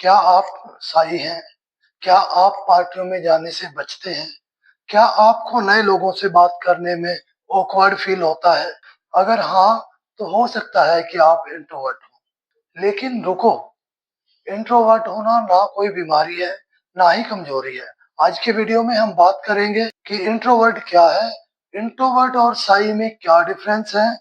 क्या आप शाई हैं? क्या आप पार्टियों में जाने से बचते हैं? क्या आपको नए लोगों से बात करने में ऑकवर्ड फील होता है? अगर हाँ, तो हो सकता है कि आप इंट्रोवर्ट हो। लेकिन रुको, इंट्रोवर्ट होना ना कोई बीमारी है, ना ही कमजोरी है। आज के वीडियो में हम बात करेंगे कि इंट्रोवर्ट क्या है, इंट्रोवर्ट और शाई में क्या डिफरेंस है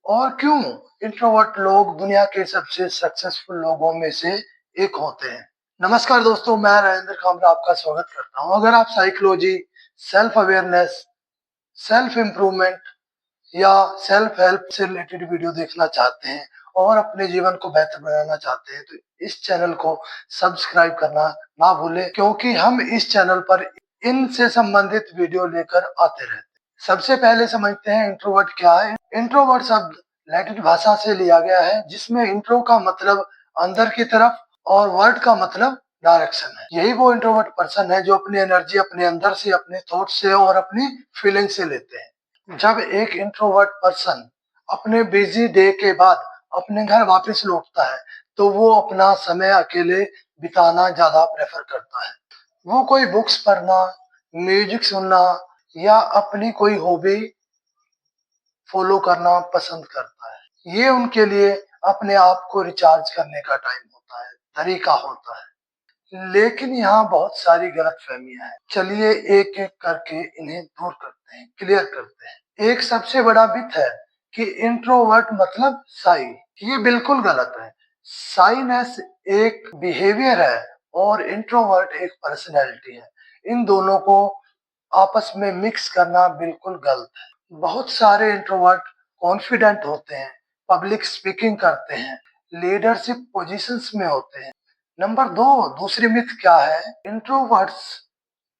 और क्यों इंट्रोवर्ट लोग दुनिया के सबसे सक्सेसफुल लोगों में से एक होते हैं। नमस्कार दोस्तों, मैं राजेंद्र कामरा आपका स्वागत करता हूं। अगर आप psychology, self awareness, self improvement या सेल्फ हेल्प से रिलेटेड वीडियो देखना चाहते हैं और अपने जीवन को बेहतर बनाना चाहते हैं, तो इस चैनल को सब्सक्राइब करना ना भूलें, क्योंकि हम इस चैनल पर इनसे संबंधित वीडियो लेकर आते रहते हैं। सबसे पहले समझते हैं इंट्रोवर्ट क्या है। इंट्रोवर्ट शब्द लैटिन भाषा से लिया गया है, जिसमें इंट्रो का मतलब अंदर की तरफ और वर्ड का मतलब डायरेक्शन है। यही वो इंट्रोवर्ट पर्सन है जो अपनी एनर्जी अपने अंदर से, अपने थॉट से और अपनी फीलिंग से लेते हैं। जब एक इंट्रोवर्ट पर्सन अपने बिजी डे के बाद अपने घर वापस लौटता है, तो वो अपना समय अकेले बिताना ज्यादा प्रेफर करता है। वो कोई बुक्स पढ़ना, म्यूजिक सुनना या अपनी कोई हॉबी फॉलो करना पसंद करता है। ये उनके लिए अपने आप को रिचार्ज करने का टाइम होता है, तरीका होता है। लेकिन यहाँ बहुत सारी गलतफहमियां हैं। चलिए एक एक करके इन्हें दूर करते हैं, क्लियर करते हैं। एक सबसे बड़ा मिथ है कि इंट्रोवर्ट मतलब शाई। ये बिल्कुल गलत है। शाईनेस एक बिहेवियर है और इंट्रोवर्ट एक पर्सनैलिटी है। इन दोनों को आपस में मिक्स करना बिल्कुल गलत है। बहुत सारे इंट्रोवर्ट कॉन्फिडेंट होते हैं, पब्लिक स्पीकिंग करते हैं, लीडरशिप पोजीशंस में होते हैं। नंबर दो, दूसरी मिथ क्या है, इंट्रोवर्ट्स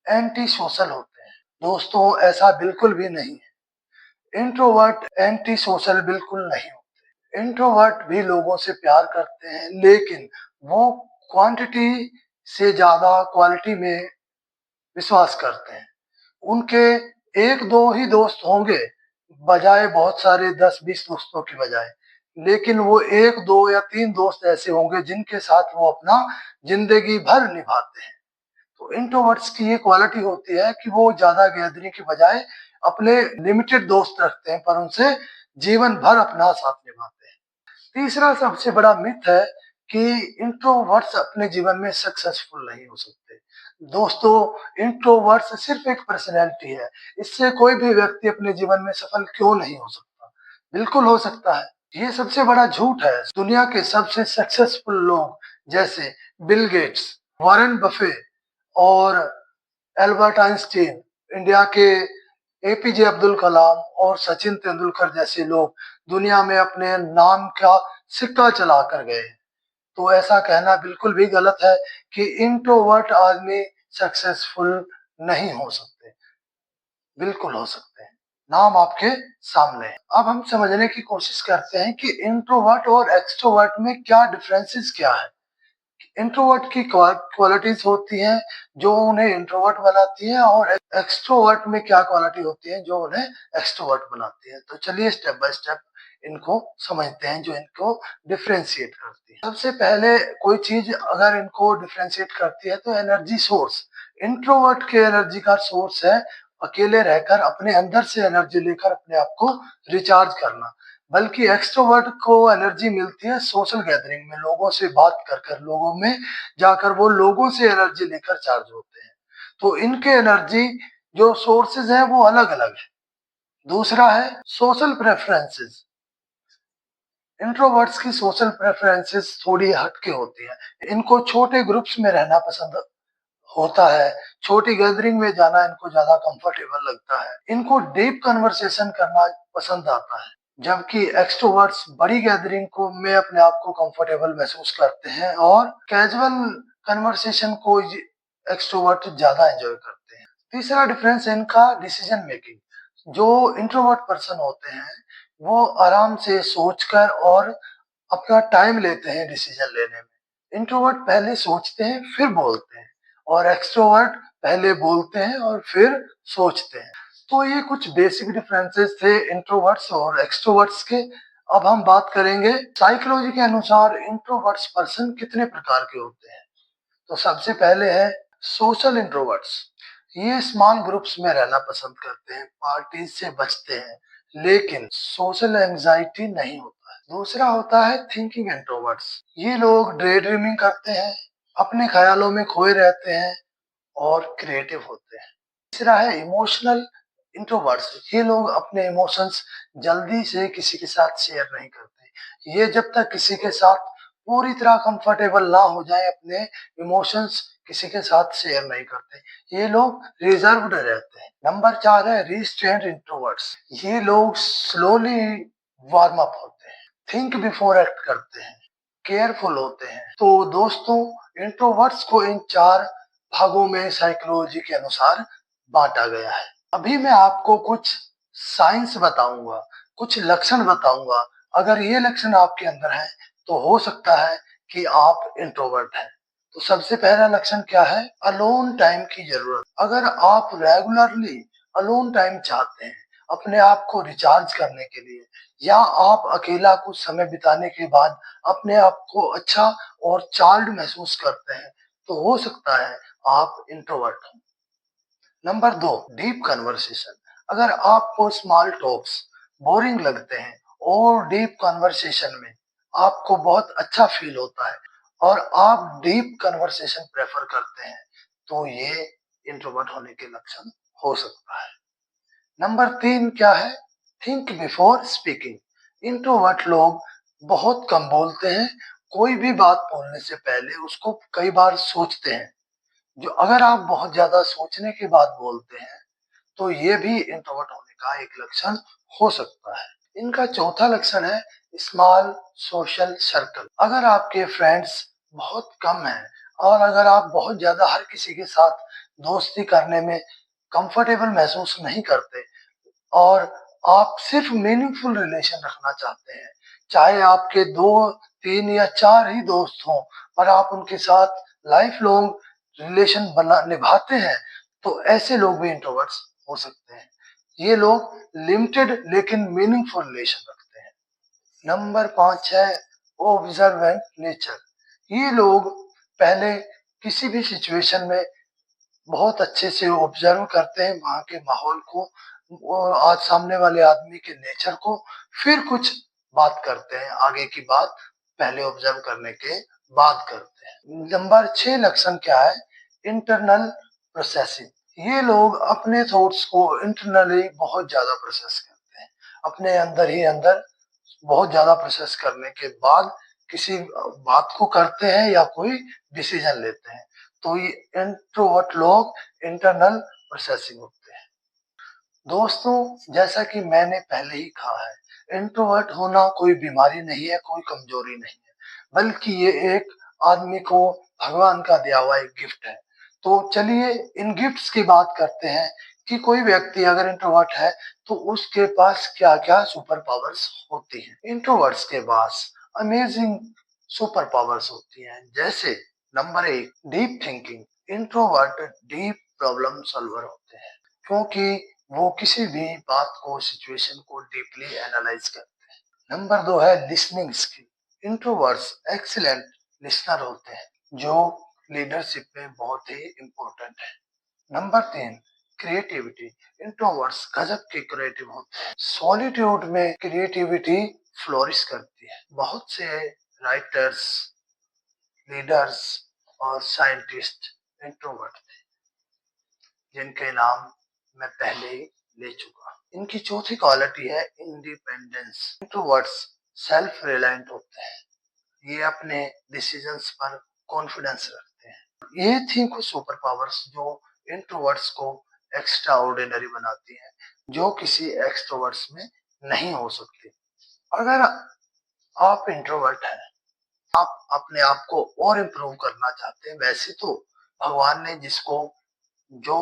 एंटी सोशल होते हैं। दोस्तों, ऐसा बिल्कुल भी नहीं है। इंट्रोवर्ट एंटी सोशल बिल्कुल नहीं होते। इंट्रोवर्ट भी लोगों से प्यार करते हैं, लेकिन वो क्वांटिटी से ज्यादा क्वालिटी में विश्वास करते हैं। उनके एक दो ही दोस्त होंगे, बजाय बहुत सारे 10-20 दोस्तों की बजाय। लेकिन वो एक दो या तीन दोस्त ऐसे होंगे जिनके साथ वो अपना जिंदगी भर निभाते हैं। तो इंट्रोवर्ट्स की ये क्वालिटी होती है कि वो ज्यादा गैदरिंग की बजाय अपने लिमिटेड दोस्त रखते हैं, पर उनसे जीवन भर अपना साथ निभाते हैं। तीसरा सबसे बड़ा मिथ है कि इंट्रोवर्ट्स अपने जीवन में सक्सेसफुल नहीं हो सकते। दोस्तों, इंट्रोवर्ट्स सिर्फ एक पर्सनैलिटी है। इससे कोई भी व्यक्ति अपने जीवन में सफल क्यों नहीं हो सकता? बिल्कुल हो सकता है। ये सबसे बड़ा झूठ है। दुनिया के सबसे सक्सेसफुल लोग जैसे बिल गेट्स, वॉरेन बफे और एल्बर्ट आइंस्टीन, इंडिया के एपीजे अब्दुल कलाम और सचिन तेंदुलकर जैसे लोग दुनिया में अपने नाम का सिक्का चला कर गए। तो ऐसा कहना बिल्कुल भी गलत है कि इंट्रोवर्ट आदमी सक्सेसफुल नहीं हो सकते। बिल्कुल हो सकते हैं। नाम आपके सामने है। अब हम समझने की कोशिश करते हैं कि इंट्रोवर्ट और एक्सट्रोवर्ट में क्या डिफरेंसेस क्या है। इंट्रोवर्ट की क्वालिटीज होती हैं जो उन्हें इंट्रोवर्ट बनाती हैं, और एक्सट्रोवर्ट में क्या क्वालिटी होती है जो उन्हें एक्सट्रोवर्ट बनाती है। तो चलिए स्टेप बाय स्टेप इनको समझते हैं जो इनको डिफरेंशिएट करती है। सबसे पहले कोई चीज अगर इनको डिफरेंशिएट करती है तो एनर्जी सोर्स। इंट्रोवर्ट के एनर्जी का सोर्स है अकेले रहकर अपने अंदर से एनर्जी लेकर अपने आप को रिचार्ज करना। बल्कि एक्सट्रोवर्ट को एनर्जी मिलती है सोशल गैदरिंग में, लोगों से बात कर कर, लोगों में जाकर वो लोगों से एनर्जी लेकर चार्ज होते हैं। तो इनके एनर्जी जो सोर्सेज हैं वो अलग अलग है। दूसरा है सोशल प्रेफरेंसेस। इंट्रोवर्ट्स की सोशल प्रेफरेंसेस थोड़ी हटके होती है। इनको छोटे ग्रुप्स में रहना पसंद होता है, छोटी गैदरिंग में जाना इनको ज्यादा कंफर्टेबल लगता है। इनको डीप कन्वर्सेशन करना पसंद आता है, जबकि एक्सट्रोवर्ट्स बड़ी गैदरिंग को में अपने आप को कंफर्टेबल महसूस करते हैं और कैजुअल कन्वर्सेशन को एक्सट्रोवर्ट ज्यादा एंजॉय करते हैं। तीसरा डिफरेंस है इनका डिसीजन मेकिंग। जो इंट्रोवर्ट पर्सन होते हैं वो आराम से सोचकर और अपना टाइम लेते हैं डिसीजन लेने में। इंट्रोवर्ट पहले सोचते हैं फिर बोलते हैं, और एक्सट्रोवर्ट पहले बोलते हैं और फिर सोचते हैं। तो ये कुछ बेसिक डिफरेंसेस थे इंट्रोवर्ट्स और एक्सट्रोवर्ट्स के। अब हम बात करेंगे साइकोलॉजी के अनुसार इंट्रोवर्ट्स पर्सन कितने प्रकार के होते हैं। तो सबसे पहले है सोशल इंट्रोवर्ट्स। ये स्मॉल ग्रुप्स में रहना पसंद करते हैं, पार्टीज से बचते हैं, लेकिन सोशल एंजाइटी नहीं होता है। दूसरा होता है थिंकिंग इंट्रोवर्ट्स। ये लोग डे ड्रीमिंग करते हैं, अपने ख्यालों में खोए रहते हैं और क्रिएटिव होते हैं। तीसरा है इमोशनल इंट्रोवर्ट्स। ये लोग अपने इमोशंस जल्दी से किसी के साथ शेयर नहीं करते। ये जब तक किसी के साथ पूरी तरह कंफर्टेबल ना हो जाए, अपने इमोशंस किसी के साथ शेयर नहीं करते। ये लोग रिजर्व्ड रहते हैं। नंबर 4 है रिस्ट्रेंट इंट्रोवर्ट्स। ये लोग स्लोली वार्म अप होते हैं, थिंक बिफोर एक्ट करते हैं, केयरफुल होते हैं। तो दोस्तों, इंट्रोवर्ट्स को इन 4 भागों में साइकोलॉजी के अनुसार बांटा गया है। अभी मैं आपको कुछ साइंस बताऊंगा, कुछ लक्षण बताऊंगा। अगर ये लक्षण आपके अंदर है तो हो सकता है कि आप इंट्रोवर्ट हैं। तो सबसे पहला लक्षण क्या है? अलोन टाइम की जरूरत। अगर आप रेगुलरली अलोन टाइम चाहते हैं अपने आप को रिचार्ज करने के लिए, या आप अकेला कुछ समय बिताने के बाद अपने आप को अच्छा और चार्ल्ड महसूस करते हैं, तो हो सकता है आप इंट्रोवर्ट हो। Number 2, deep conversation. अगर आपको स्मॉल टॉक्स बोरिंग लगते हैं और डीप कन्वर्सेशन में आपको बहुत अच्छा फील होता है और आप डीप कन्वर्सेशन प्रेफर करते हैं, तो ये इंट्रोवर्ट होने के लक्षण हो सकता है। नंबर 3 क्या है? Think before speaking. इंट्रोवर्ट लोग बहुत कम बोलते हैं, कोई भी बात बोलने से पहले उसको कई बार सोचते हैं। जो अगर आप बहुत ज्यादा सोचने के बाद बोलते हैं, तो ये भी इंट्रोवर्ट होने का एक लक्षण हो सकता है। इनका चौथा लक्षण है स्मॉल सोशल सर्कल। अगर आपके फ्रेंड्स बहुत कम हैं और अगर आप बहुत ज्यादा हर किसी के साथ दोस्ती करने में कंफर्टेबल महसूस नहीं करते और आप सिर्फ मीनिंगफुल रिलेशन रखना चाहते हैं, चाहे आपके 2, 3 या 4 ही दोस्त हों, पर आप उनके साथ लाइफ लॉन्ग रिलेशन बना निभाते हैं, तो ऐसे लोग भी इंट्रोवर्ट्स हो सकते हैं। ये लोग लिमिटेड लेकिन मीनिंगफुल रिलेशन रखते हैं। नंबर 5 है ऑब्जर्वेंट नेचर। ये लोग पहले किसी भी सिचुएशन में बहुत अच्छे से ऑब्जर्व करते हैं वहां के माहौल को और आज सामने वाले आदमी के नेचर को, फिर कुछ बात करते हैं। आगे की बात पहले ऑब्जर्व करने के बाद करते हैं। नंबर 6 लक्षण क्या है? Internal processing. ये लोग अपने थॉट्स को इंटरनली बहुत ज्यादा प्रोसेस करते हैं, अपने अंदर ही अंदर बहुत ज्यादा प्रोसेस करने के बाद किसी बात को करते हैं या कोई डिसीजन लेते हैं। तो ये इंट्रोवर्ट लोग इंटरनल प्रोसेसिंग होते हैं। दोस्तों, जैसा कि मैंने पहले ही कहा है, इंट्रोवर्ट होना कोई बीमारी नहीं है, कोई कमजोरी नहीं है, बल्कि ये एक आदमी को भगवान का दिया हुआ एक गिफ्ट है। तो चलिए इन गिफ्ट्स की बात करते हैं कि कोई व्यक्ति अगर इंट्रोवर्ट है तो उसके पास क्या-क्या सुपर पावर्स होती हैं। इंट्रोवर्ट्स के पास अमेजिंग सुपर पावर्स होती हैं, जैसे number 1, deep thinking. Introvert deep problem solver होते हैं, क्योंकि वो किसी भी बात को, सिचुएशन को डीपली एनालाइज करते हैं। नंबर 2 है listening skill. Introverts excellent listener होते हैं, जो लीडरशिप में बहुत ही इम्पोर्टेंट है। Number 3, creativity. इंट्रोवर्ट्स गजब के क्रिएटिव होते हैं, सॉलिट्यूड में क्रिएटिविटी फ्लोरिश करती है। बहुत से राइटर्स, लीडर्स और साइंटिस्ट इंट्रोवर्ट थे, जिनके नाम मैं पहले ही ले चुका। इनकी चौथी क्वालिटी है इंडिपेंडेंस। इंट्रोवर्ट्स सेल्फ रिलायंट होते हैं, ये अपने डिसीजंस पर कॉन्फिडेंस रखते हैं। ये थी कुछ सुपर पावर्स जो इंट्रोवर्ट्स को एक्स्ट्रा ऑर्डिनरी बनाती हैं, जो किसी एक्सट्रोवर्ट्स में नहीं हो सकती। अगर आप इंट्रोवर्ट हैं, आप अपने आप को और इम्प्रूव करना चाहते हैं, वैसे तो भगवान ने जिसको जो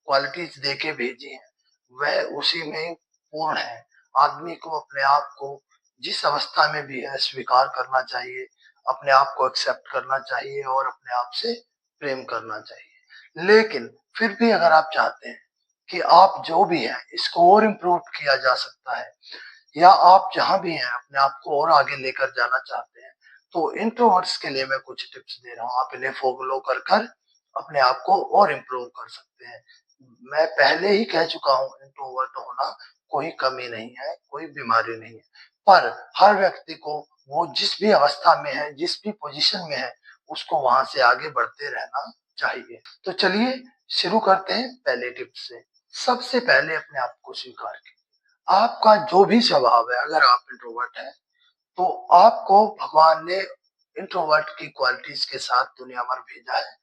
क्वालिटीज दे के भेजी हैं वह उसी में पूर्ण है। आदमी को अपने आप को जिस अवस्था में भी है स्वीकार करना चाहिए, अपने आप को एक्सेप्ट करना चाहिए और अपने आप से प्रेम करना चाहिए। लेकिन फिर भी अगर आप चाहते हैं कि आप जो भी हैं इसको और इम्प्रूव किया जा सकता है, या आप जहां भी हैं अपने आप को और आगे लेकर जाना चाहते हैं, तो इंट्रोवर्ट्स के लिए मैं कुछ टिप्स दे रहा हूँ, आप इन्हें फॉलो कर कर अपने आप को और इम्प्रूव कर सकते हैं। मैं पहले ही कह चुका हूँ, इंट्रोवर्ट होना कोई कमी नहीं है, कोई बीमारी नहीं है, पर हर व्यक्ति को वो जिस भी अवस्था में है, जिस भी पोजीशन में है, उसको वहां से आगे बढ़ते रहना चाहिए। तो चलिए शुरू करते हैं पहले टिप से। सबसे पहले अपने आप को स्वीकार कीजिए। आपका जो भी स्वभाव है, अगर आप इंट्रोवर्ट हैं, तो आपको भगवान ने इंट्रोवर्ट की क्वालिटीज के साथ दुनिया भर भेजा है।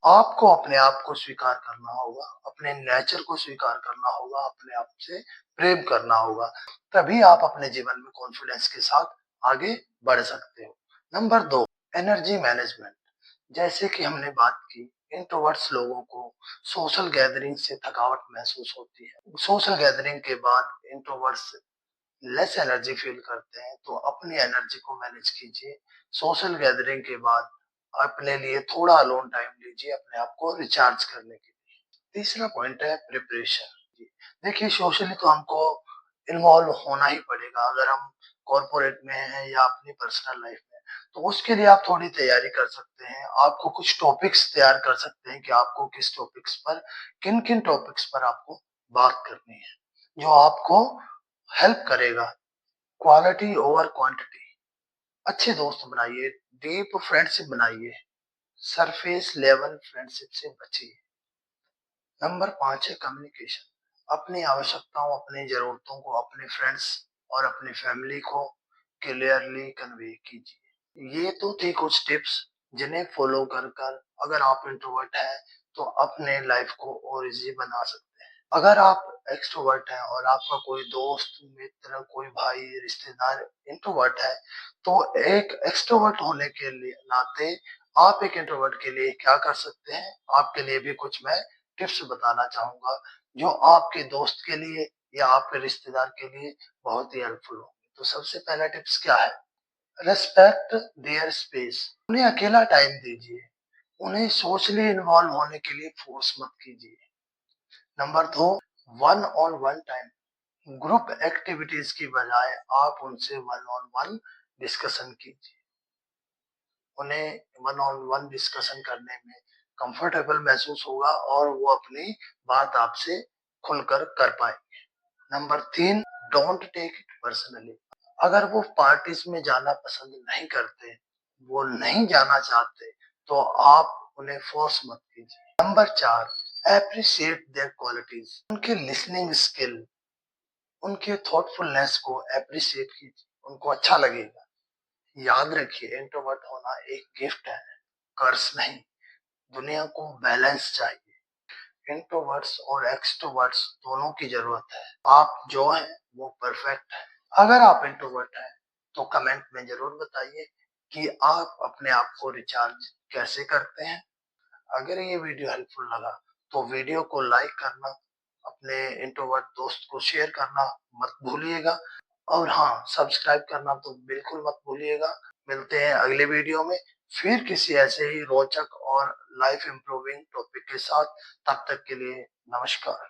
आपको अपने आप को स्वीकार करना होगा, अपने नेचर को स्वीकार करना होगा, अपने आप से प्रेम करना होगा, तभी आप अपने जीवन में कॉन्फिडेंस के साथ आगे बढ़ सकते हो। Number 2, energy management. जैसे कि हमने बात की, इंट्रोवर्ट्स लोगों को सोशल गैदरिंग से थकावट महसूस होती है। सोशल गैदरिंग के बाद इंट्रोवर्ट्स लेस एनर्जी फील करते हैं, तो अपनी एनर्जी को मैनेज कीजिए। सोशल गैदरिंग के बाद अपने लिए थोड़ा अलोन टाइम लीजिए, अपने आप को रिचार्ज करने के लिए। तीसरा पॉइंट है प्रिपरेशन। देखिए, सोशली तो हमको इन्वॉल्व होना ही पड़ेगा, अगर हम कॉर्पोरेट में हैं या अपनी पर्सनल लाइफ में, तो उसके लिए आप थोड़ी तैयारी कर सकते हैं। आपको कुछ टॉपिक्स तैयार कर सकते हैं कि आपको किस टॉपिक्स पर, किन किन टॉपिक्स पर आपको बात करनी है, जो आपको हेल्प करेगा। Quality over quantity. अच्छे दोस्त बनाइए, डीप फ्रेंडशिप बनाइए, सरफेस लेवल फ्रेंडशिप से बचिए। नंबर 5 है कम्युनिकेशन। अपनी आवश्यकताओं, अपनी जरूरतों को अपने फ्रेंड्स और अपनी फैमिली को क्लियरली कन्वे कीजिए। ये तो थी कुछ टिप्स जिन्हें फॉलो कर कर अगर आप इंट्रोवर्ट हैं तो अपने लाइफ को और इजी बना सकते हैं। अगर आप एक्सट्रोवर्ट हैं और आपका कोई दोस्त, मित्र, कोई भाई, रिश्तेदार इंट्रोवर्ट है, तो एक एक्सट्रोवर्ट होने के लिए नाते आप एक इंट्रोवर्ट के लिए क्या कर सकते हैं, आपके लिए भी कुछ मैं टिप्स बताना चाहूंगा, जो आपके दोस्त के लिए या आपके रिश्तेदार के लिए बहुत ही हेल्पफुल होंगे। तो सबसे पहला टिप्स क्या है? Respect there space. उन्हें अकेला टाइम दीजिए, उन्हें सोशली इन्वॉल्व होने के लिए फोर्स मत कीजिए। Number 2, one on one time. Group activities की बजाय आप उनसे वन ऑन वन डिस्कशन कीजिए। उन्हें वन ऑन वन डिस्कशन करने में कंफर्टेबल महसूस होगा और वो अपनी बात आपसे खुलकर कर पाएंगे। Number 3, don't take it personally. अगर वो पार्टीज में जाना पसंद नहीं करते, वो नहीं जाना चाहते, तो आप उन्हें फोर्स मत कीजिए। Number 4, appreciate there qualities. उनके लिसनिंग स्किल, उनके थॉटफुलनेस को एप्रिशिएट कीजिए, उनको अच्छा लगेगा। याद रखिए, इंट्रोवर्ट होना एक गिफ्ट है, कर्स नहीं। दुनिया को बैलेंस चाहिए। इंट्रोवर्ट्स और एक्सट्रोवर्ट्स दोनों की जरूरत है। आप जो हैं वो परफेक्ट है। अगर आप इंट्रोवर्ट हैं तो कमेंट में जरूर बताइए कि आप अपने आप को रिचार्ज कैसे करते हैं। अगर ये वीडियो हेल्पफुल लगा तो वीडियो को लाइक करना, अपने इंट्रोवर्ट दोस्त को शेयर करना मत भूलिएगा, और हाँ, सब्सक्राइब करना तो बिल्कुल मत भूलिएगा। मिलते हैं अगले वीडियो में फिर किसी ऐसे ही रोचक और लाइफ इम्प्रूविंग टॉपिक के साथ। तब तक के लिए नमस्कार।